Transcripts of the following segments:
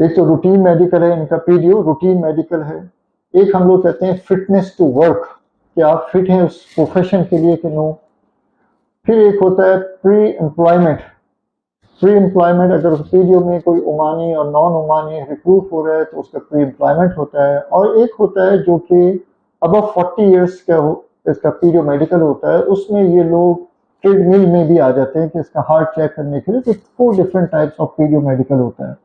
एक तो routine medical है, इनका पीडीओ रूटीन मेडिकल है। एक हम लोग कहते हैं फिटनेस टू वर्क, कि आप फिट हैं उस प्रोफेशन के लिए कि नो। फिर एक होता है प्री एम्प्लॉयमेंट। प्री एम्प्लॉयमेंट, अगर पीडीओ में कोई ओमानी और नॉन ओमानी रिक्रूट हो रहा है तो उसका प्री एम्प्लॉयमेंट होता है। और एक होता है जो कि अबव 40 ईयर्स का इसका पीडीओ मेडिकल होता है, उसमें ये लोग ट्रेडमिल में भी आ जाते हैं कि इसका हार्ट चेक करने के लिए। तो 4 different types of PDO medical होता है।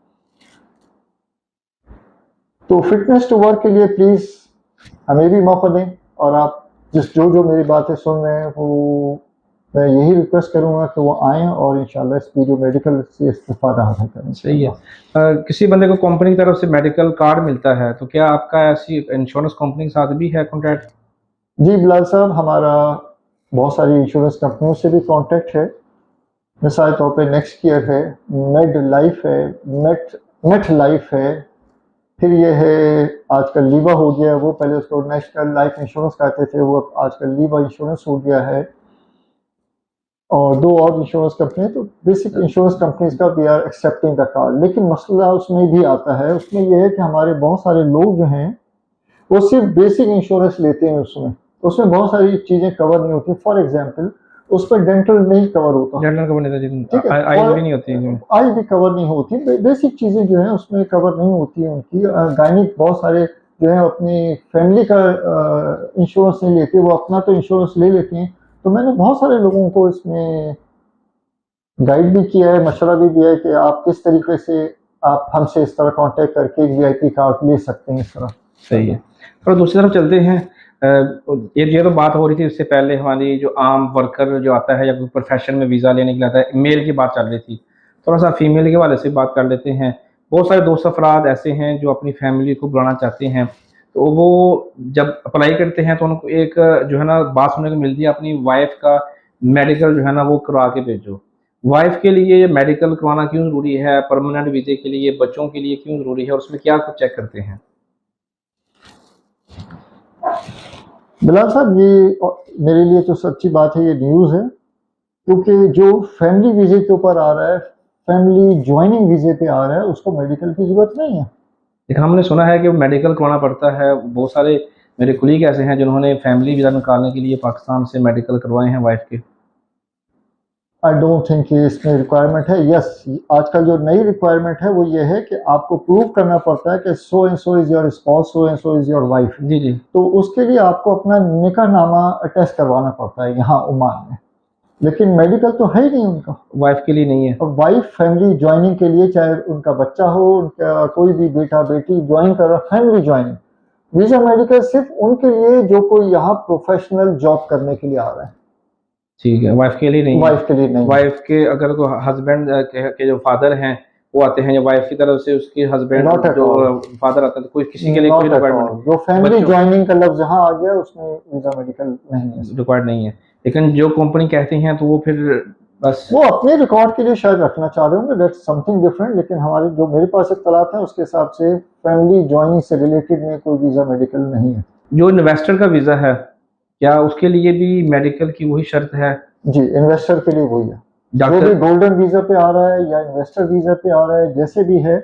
तो फिटनेस टू वर्क के लिए प्लीज हमें भी मौका दें, और आप जो मेरी बातें सुन रहे हैं वो मैं यही रिक्वेस्ट करूंगा कि वो आएँ और इंशाल्लाह इस पीडीओ मेडिकल से इस्तेफादा हासिल करें। सही है। किसी बंदे को कंपनी की तरफ से मेडिकल कार्ड मिलता है तो क्या आपका ऐसी इंश्योरेंस कंपनी के साथ भी है कॉन्टैक्ट? जी बिलाल साहब, हमारा बहुत सारी इंश्योरेंस कंपनियों से भी कॉन्टैक्ट है। मिसाल तौर पे नेक्स्ट ईयर है, मेड लाइफ है, मेट लाइफ है, फिर ये है आजकल लीवा हो गया है, वो पहले उसको नेशनल लाइफ इंश्योरेंस कहते थे, वो आजकल लीवा इंश्योरेंस हो गया है। और 2 और इंश्योरेंस कंपनी, तो बेसिक इंश्योरेंस कंपनीज का we are accepting the card. लेकिन मसला उसमें भी आता है, उसमें यह है कि हमारे बहुत सारे लोग जो हैं वो सिर्फ बेसिक इंश्योरेंस लेते हैं, उसमें बहुत सारी चीज़ें कवर नहीं होती। फॉर एग्जांपल उस पर डेंटल नहीं कवर होता, जनरल कवर नहीं होता, ठीक है, आई भी नहीं होती है, आई भी कवर नहीं होती, बेसिक चीज़ें जो है उसमें कवर नहीं होती है उनकी। गायनिक बहुत सारे जो है अपनी फैमिली का इंश्योरेंस नहीं लेते, वो अपना तो इंश्योरेंस ले लेते हैं। तो मैंने बहुत सारे लोगों को इसमें गाइड भी किया है, मशवरा भी दिया है कि आप किस तरीके से आप हमसे इस तरह कांटेक्ट करके वीआईपी कार्ड ले सकते हैं इस तरह। सही है। और दूसरी तरफ चलते हैं, ये तो बात हो रही थी उससे पहले, हमारी जो आम वर्कर जो आता है या कोई प्रोफेशन में वीज़ा लेने के लिए आता है, मेल की बात चल रही थी, थोड़ा सा फीमेल के हवाले से बात कर लेते हैं। बहुत सारे दोस्त अफराद ऐसे हैं जो अपनी फैमिली को बुलाना चाहते हैं, तो वो जब अप्लाई करते हैं तो उनको एक जो है ना बात सुनने को मिलती है, अपनी वाइफ का मेडिकल जो है ना वो करवा के भेजो। वाइफ के लिए मेडिकल करवाना क्यों ज़रूरी है? परमानेंट वीज़े के लिए, बच्चों के लिए क्यों ज़रूरी है? और उसमें क्या कुछ चेक करते हैं? बिलाल साहब, ये मेरे लिए तो सच्ची बात है, ये न्यूज़ है, क्योंकि जो फैमिली वीज़े के ऊपर आ रहा है, फैमिली ज्वाइनिंग वीज़े पे आ रहा है, उसको मेडिकल की ज़रूरत नहीं है। लेकिन हमने सुना है कि मेडिकल करवाना पड़ता है। बहुत सारे मेरे कुलीग ऐसे हैं जिन्होंने फैमिली वीज़ा निकालने के लिए पाकिस्तान से मेडिकल करवाए हैं वाइफ के। आई डोंट थिंक कि इसमें रिक्वायरमेंट है। यस, आजकल जो नई रिक्वायरमेंट है वो ये है कि आपको प्रूव करना पड़ता है कि so and so is your spouse, so and so is your wife. जी जी। तो उसके लिए आपको अपना निकाहनामा अटैच करवाना पड़ता है यहाँ ओमान में, लेकिन मेडिकल तो है ही नहीं उनका, वाइफ के लिए नहीं है। और वाइफ फैमिली ज्वाइनिंग के लिए, चाहे उनका बच्चा हो, उनका कोई भी बेटा बेटी ज्वाइन कर रहा, फैमिली ज्वाइनिंग वीज़ा मेडिकल सिर्फ उनके लिए जो कोई यहाँ प्रोफेशनल जॉब करने के लिए आ रहा है। ठीक है, वाइफ के लिए नहीं है। वाइफ के लिए नहीं। वाइफ के अगर कोई हस्बैंड के जो फादर हैं वो आते हैं, या वाइफ की तरफ से उसके हस्बैंड जो फादर आते हैं, तो कोई किसी के लिए कोई रिक्वायरमेंट नहीं। जो फैमिली ज्वाइनिंग का लफ्ज जहाँ आ गया उसमें वीज़ा मेडिकल नहीं है, रिक्वायर्ड नहीं है। लेकिन जो कंपनी कहती हैं तो वो फिर बस वो अपने रिकॉर्ड के लिए शायद रखना चाह रहे होंगे, दैट्स समथिंग डिफरेंट। लेकिन हमारे जो मेरे पास इत्तलात है उसके हिसाब से फैमिली ज्वाइनिंग से रिलेटेड में कोई वीज़ा मेडिकल नहीं है। जो इन्वेस्टर का वीज़ा है, क्या उसके लिए भी मेडिकल की वही शर्त है? जी, इन्वेस्टर के लिए वही है। जो भी गोल्डन वीज़ा पे आ रहा है या इन्वेस्टर वीज़ा पे आ रहा है, जैसे भी है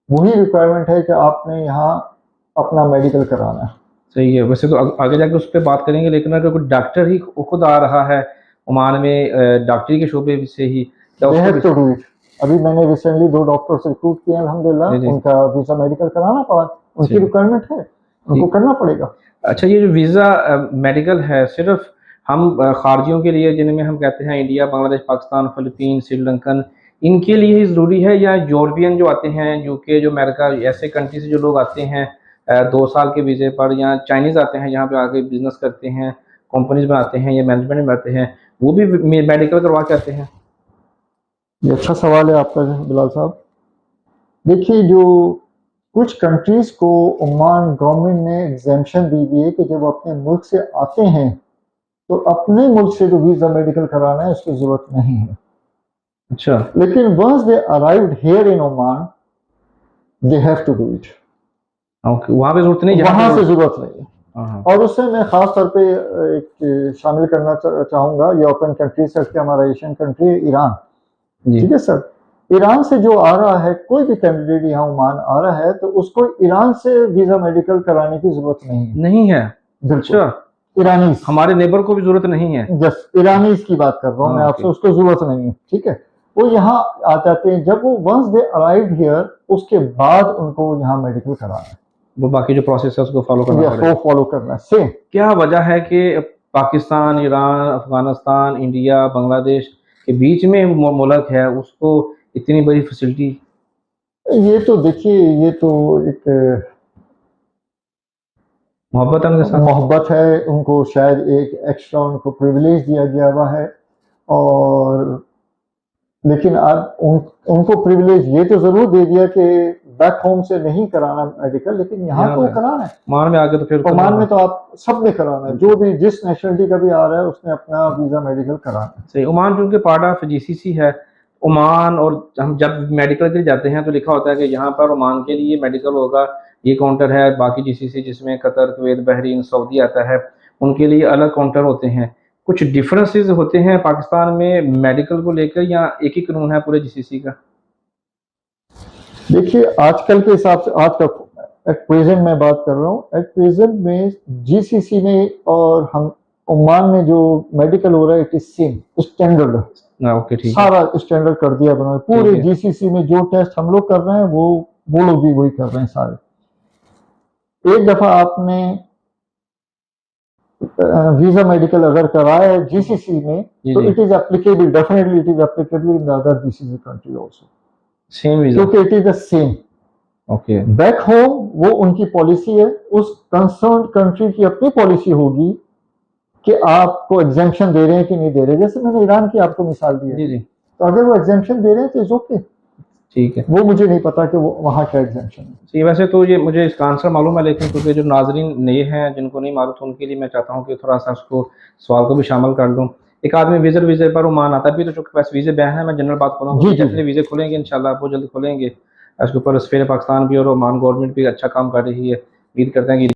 वही रिक्वायरमेंट है कि आपने यहाँ अपना मेडिकल कराना है। सही है। वैसे तो आगे जाके उस पर बात करेंगे, लेकिन अगर कोई डॉक्टर ही खुद आ रहा है ओमान में डॉक्टरी के शोबे से ही, तो डू इट। अभी मैंने रिसेंटली 2 डॉक्टर्स रिक्रूट किए अल्हम्दुलिल्लाह, उनका वीज़ा मेडिकल कराना पड़ा, उनकी रिक्वायरमेंट है, उनको करना पड़ेगा। अच्छा, ये जो वीज़ा मेडिकल है सिर्फ हम खारजियों के लिए, जिनमें हम कहते हैं इंडिया, बांग्लादेश, पाकिस्तान, फिलिपीन, श्रीलंकन, इनके लिए ही ज़रूरी है, या यूरोपियन जो आते हैं, यूके, जो अमेरिका, ऐसे कंट्री से जो लोग आते हैं 2 साल के वीज़े पर, या चाइनीज़ आते हैं यहाँ पे आके बिजनेस करते हैं, कंपनीज बनाते हैं या मैनेजमेंट में आते हैं, वो भी मेडिकल करवा के आते हैं? ये अच्छा सवाल है आपका बिलाल साहब। देखिए, जो कुछ कंट्रीज़ को ओमान गवर्नमेंट ने एग्जेम्पशन दी हुई है कि जब अपने मुल्क से आते हैं तो अपने मुल्क से जो वीज़ा मेडिकल कराना है उसकी ज़रूरत नहीं है। अच्छा। लेकिन once they arrived here in Oman they have to do it. वहाँ पे ज़रूरत नहीं, वहाँ से ज़रूरत नहीं है। और उससे मैं ख़ास तौर पे एक शामिल करना चाहूँगा यूरोपियन कंट्री से, हमारा एशियन कंट्री ईरान। ठीक है सर, ईरान से जो आ रहा है, कोई भी कैंडिडेट यहाँ ओमान आ रहा है तो उसको ईरान से वीजा मेडिकल कराने की जरूरत नहीं है। नहीं है? बिल्कुल। अच्छा, ईरानी, हमारे नेबर को भी जरूरत नहीं है? जस ईरानी की बात कर रहा हूँ मैं हाँ, आपसे, ओके। उसको जरूरत नहीं है, ठीक है। वो यहाँ आ जाते हैं, जब वो वंस दे अराइव हियर उसके बाद उनको यहाँ मेडिकल कराना है, वो बाकी जो प्रोसेस है उसको फॉलो करना या पड़ेगा। वो फॉलो करना है सेम। क्या वजह है कि पाकिस्तान, ईरान, अफगानिस्तान, इंडिया, बांग्लादेश के बीच में मुल्क है, उसको इतनी बड़ी फैसिलिटी? ये तो देखिए, ये तो एक मोहब्बत है उनके साथ? मोहब्बत है, उनको शायद एक एक्स्ट्रा उनको प्रिविलेज दिया गया हुआ है। और लेकिन अब उनको प्रिविलेज ये तो जरूर दे दिया कि बैक होम से नहीं कराना मेडिकल, लेकिन यहाँ यहाँ तो में कराना है। ओमान में आगे तो फिर ओमान में तो आप सब में कराना है, जो भी जिस नेशनलिटी का भी आ रहा है उसने अपना वीजा मेडिकल कराना है। सही। ओमान चूंकि पार्ट ऑफ जीसीसी है, ओमान, और हम जब मेडिकल के लिए जाते हैं तो लिखा होता है कि यहाँ पर ओमान के लिए मेडिकल होगा, ये काउंटर है। बाकी जीसीसी जिसमें कतर, कुवैत, बहरीन, सऊदी आता है, उनके लिए अलग काउंटर होते हैं। कुछ डिफरेंसेस होते हैं पाकिस्तान में मेडिकल को लेकर, या एक ही कानून है पूरे जीसीसी का? देखिए आजकल के हिसाब से, आज का एट प्रेजेंट मैं बात कर रहा हूँ, एट प्रेजेंट में जीसीसी में और हम ओमान में जो मेडिकल हो रहा है it is same standard. Okay, ठीक है। सारा स्टैंडर्ड कर दिया बना, पूरे जीसीसी में जो टेस्ट हम लोग कर रहे हैं वो लोग भी वही कर रहे हैं सारे। एक दफा आपने वीजा मेडिकल अगर कराया है जीसीसी में तो it is applicable, definitely it is applicable in the other GCC country also, same visa, क्योंकि it is the same. Okay. Back home वो उनकी पॉलिसी है, उस कंसर्न कंट्री की अपनी पॉलिसी होगी कि आपको एग्जेम्पशन दे रहे हैं कि नहीं दे रहे। जैसे मैंने ईरान की आपको मिसाल दी है, जी जी, तो अगर वो एग्जेम्पशन दे रहे हैं तो इज ओके, ठीक है। वो मुझे नहीं पता कि वो वहाँ क्या एग्जेम्पशन है। जी, वैसे तो ये मुझे इसका आंसर मालूम है, लेकिन क्योंकि जो नाजरीन नए हैं जिनको नहीं मालूम, तो उनके लिए मैं चाहता हूँ कि थोड़ा सा उसको सवाल को भी शामिल कर लूँ। एक आदमी वीज़े पर ओमान आता भी, तो चूँकि बस वीज़े बैन है, मैं जनरल बात करूँगा, जैसे वीज़े खुलेंगे इंशाल्लाह बहुत जल्द खुलेंगे, उसके ऊपर सफीर पाकिस्तान भी और ओमान गवर्नमेंट भी अच्छा काम कर रही है। उम्मीद करते हैं कि